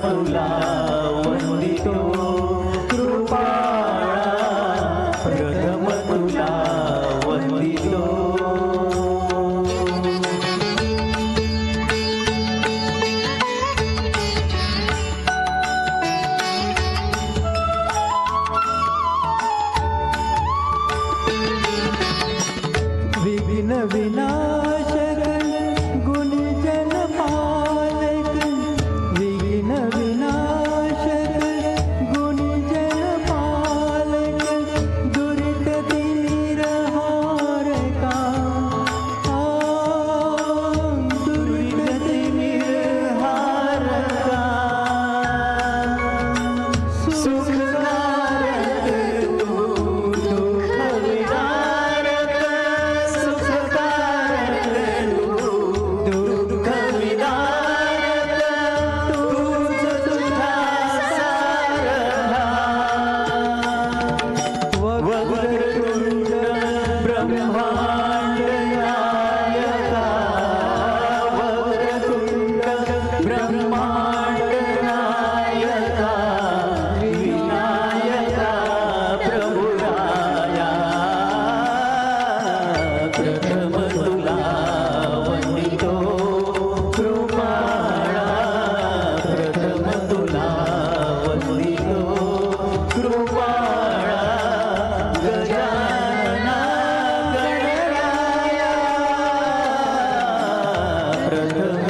तुला वंदितो कृपाळा प्रथम तुला वंदितो विघ्न विनाशक गुणजन पालक विघ्न विनाशक गुणजन पालक दुरित निर्हारका दुरित निर्हारका सुखकारक तू दुःख विदारक दुःख विदारक तूच तुझा सारहा वक्रतुंड ब्रह्मांड नायका वक्रतुंड ब्रह्मांड नायका विनायका प्रभुराया प्रथम तुला वंदितो कृपाळा प्रथम तुला वंदितो कृपाळा गजानना गणराया प्रथम